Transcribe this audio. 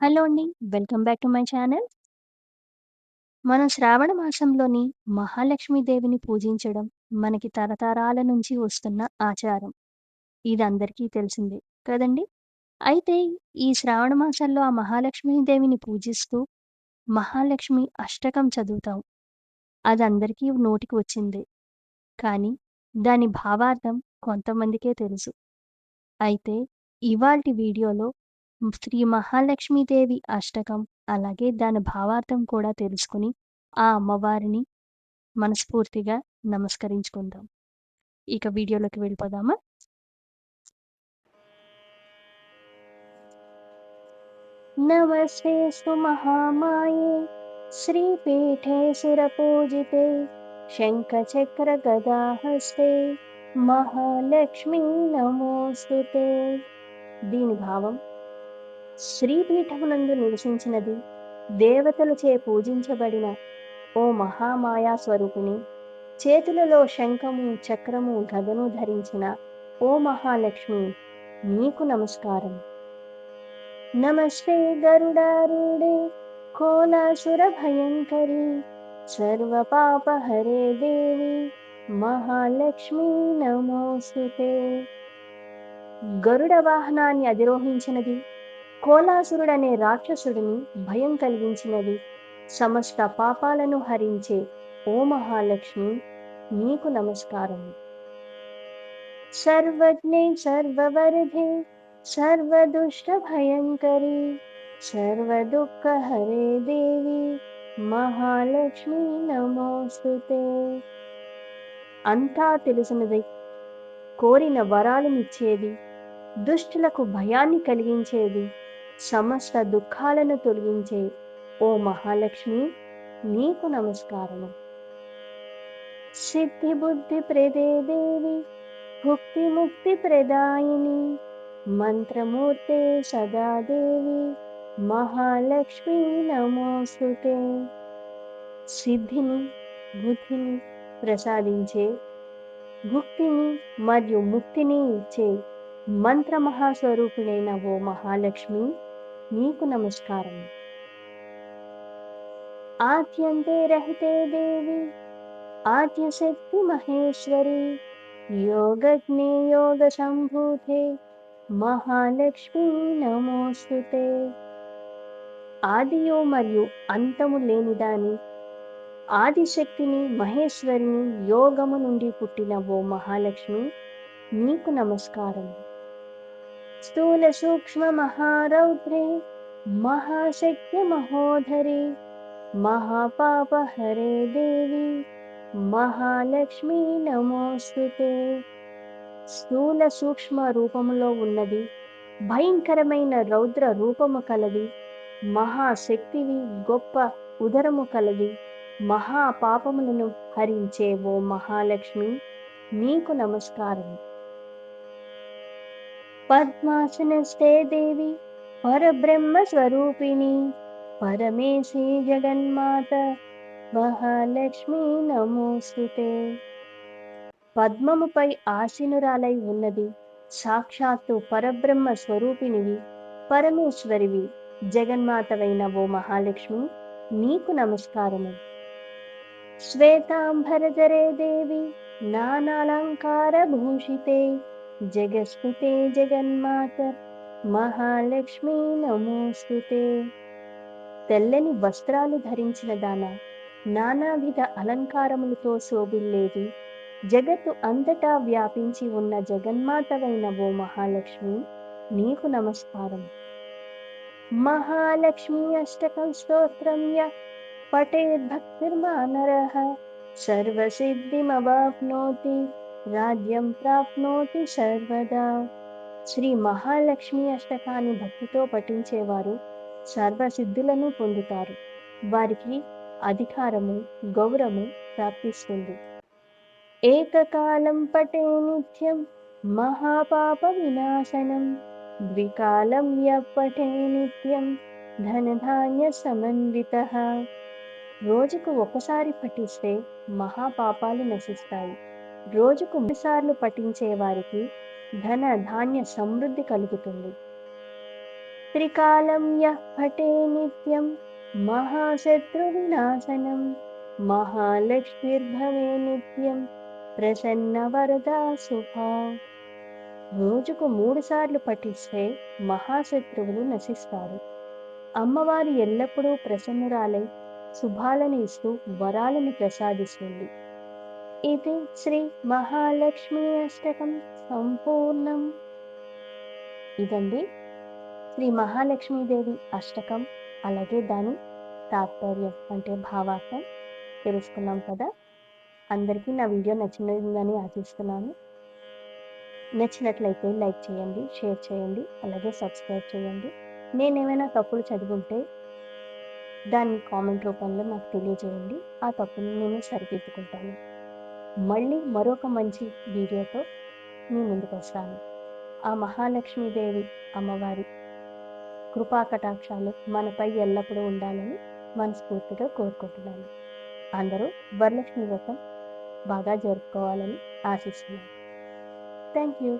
Hello అండి. Welcome back to my channel. మనం శ్రావణ మాసంలోని మహాలక్ష్మి దేవిని పూజించడం మనకి తరతరాల నుంచి వస్తున్న ఆచారం. ఇది అందరికీ తెలిసిందే కదండీ! అయితే ఈ శ్రావణ మాసంలో ఆ మహాలక్ష్మి దేవిని పూజిస్తూ మహాలక్ష్మి అష్టకం చదువుతాం. అది అందరికీ నోటికి వచ్చిందే. కానీ దాని భావార్థం కొంతమందికే తెలుసు. అయితే ఇవాల్టి వీడియోలో శ్రీ మహాలక్ష్మీదేవి అష్టకం, అలాగే దాని భావార్థం కూడా తెలుసుకొని, ఆ అమ్మవారిని మనస్ఫూర్తిగా నమస్కరించుకుందాం. ఇక వీడియోలోకి వెళ్ళిపోదామా? నమస్తేస్తు మహామాయే శ్రీపీఠే సురపూజితే శంఖచక్ర గదాహస్తే మహాలక్ష్మీ నమోస్తుతే. దీని భావం: శ్రీపీఠమునందు నివసించినది, దేవతలచే పూజించబడిన ఓ మహామాయా స్వరూపిణి, చేతులలో శంఖము, చక్రము, గదను ధరించిన ఓ మహాలక్ష్మి, నీకు నమస్కారం. నమస్తే గరుడారూఢే కోలాసుర భయంకరి సర్వపాపహరే దేవి మహాలక్ష్మీ నమోస్తుతే. గరుడ వాహనాన్ని అధిరోహించినది, కోలాసురుడనే రాక్షసుడిని భయం కలిగించినది, సమస్త పాపాలను హరించే ఓ మహాలక్ష్మి, నీకు నమస్కారం. సర్వజ్ఞే సర్వవరదే సర్వదుష్ట భయంకరి సర్వదుఃఖహరే దేవి మహాలక్ష్మి నమోస్తుతే. అంతా తెలిసినది, కోరిన వరాలనిచ్చేది, దుష్టులకు భయాన్ని కలిగించేది, సమస్త దుఃఖాలను తొలగించే ఓ మహాలక్ష్మి, నీకు నమస్కారము. సిద్ధి బుద్ధి ప్రదే దేవి భుక్తి ముక్తి ప్రదాయిని మంత్రమూర్తే సదా దేవి మహాలక్ష్మి నమోస్తుతే. సిద్ధిని, బుద్ధిని ప్రసాదించే, భుక్తిని మరియు ముక్తిని ఇచ్చే మంత్ర మహాస్వరూపిణైన ఓ మహాలక్ష్మి, నీకు నమస్కారం. ఆద్యంతే రహితే దేవి ఆద్యశక్తి మహేశ్వరి యోగజ్ఞే యోగ సంభూతే మహాలక్ష్మి నమోస్తుతే. ఆదియు మరియు అంతము లేనిదాని, ఆదిశక్తిని, మహేశ్వరిని, యోగము నుండి పుట్టిన ఓ మహాలక్ష్మి, నీకు నమస్కారం. స్థూల సూక్ష్మ మహారౌద్రే మహాశక్తి మహోధరి మహాపాపహరే దేవి మహాలక్ష్మి నమోస్తుతే. స్థూల సూక్ష్మ రూపములో ఉన్నది, భయంకరమైన రౌద్ర రూపము కలది, మహాశక్తివి, గొప్ప ఉదరము కలది, మహాపాపములను హరించే ఓ మహాలక్ష్మి, నీకు నమస్కారం. పద్మాసనస్థే దేవి పరబ్రహ్మ స్వరూపిణి పరమేశి జగన్మాత మహాలక్ష్మి నమోస్తుతే. పద్మముపై ఆసీనురాలై ఉన్నది, సాక్షాత్తు పరబ్రహ్మ స్వరూపిణివి, పరమేశ్వరివి, జగన్మాతవైన ఓ మహాలక్ష్మి, నీకు నమస్కారము. శ్వేతాంబరధరే దేవి నానాలంకార భూషితే జగస్మితే జగన్మాత మహాలక్ష్మి నమోస్తుతే. తెల్లని వస్త్రాలు ధరించిన దాన, నానావిధ అలంకారములతో శోభిల్లేది, జగత్తు అంతటా వ్యాపించి ఉన్న జగన్మాతవైన ఓ మహాలక్ష్మి, నీకు నమస్కారం. మహాలక్ష్మి అష్టకం స్తోత్రం యః పఠేద్భక్తిర్మానరః సర్వసిద్ధిమవాప్నోతి రాజ్యం ప్రాప్నోతి సర్వదా. శ్రీ మహాలక్ష్మి అష్టకాన్ని భక్తితో పఠించేవారు సర్వసిద్ధులను పొందుతారు. వారికి అధికారము, గౌరవము ప్రాప్తిస్తుంది. ఏకకాలం పఠే నిత్యం మహాపాప వినాశనం ద్వికాలం యః పఠే నిత్యం ధనధాన్య సమన్వితః. రోజుకు ఒకసారి పఠిస్తే మహాపాపాలు నశిస్తాయి. రోజుకు 3 సార్లు పఠించే వారికి ధన ధాన్య సమృద్ధి కలుగుతుంది. త్రికాలం యః పఠే నిత్యం మహాశత్రువినాశనం మహాలక్ష్మీర్భవే నిత్యం ప్రసన్న వరదా శుభా. రోజుకు 3 సార్లు పఠిస్తే మహాశత్రువులు నశిస్తారు. అమ్మవారు ఎల్లప్పుడూ ప్రసన్నురాలై శుభాలను ఇస్తూ వరాలను ప్రసాదిస్తుంది. ఇది శ్రీ మహాలక్ష్మి అష్టకం సంపూర్ణం. ఇదండి శ్రీ మహాలక్ష్మీదేవి అష్టకం, అలాగే దాని తాత్పర్యం అంటే భావార్థం తెలుసుకున్నాం కదా. అందరికీ నా వీడియో నచ్చిందని ఆశిస్తున్నాను. నచ్చినట్లయితే లైక్ చేయండి, షేర్ చేయండి, అలాగే సబ్స్క్రైబ్ చేయండి. నేనేమైనా తప్పులు చదివుంటే దాన్ని కామెంట్ రూపంలో నాకు తెలియజేయండి. ఆ తప్పుని నేను సరిదిద్దుకుంటాను. మళ్ళీ మరొక మంచి వీడియోతో మీ ముందుకొస్తాను. ఆ మహాలక్ష్మీదేవి అమ్మవారి కృపా కటాక్షాలు మనపై ఎల్లప్పుడూ ఉండాలని మనస్ఫూర్తిగా కోరుకుంటున్నాను. అందరూ వరలక్ష్మి వ్రతం బాగా జరుపుకోవాలని ఆశిస్తున్నాను. Thank you.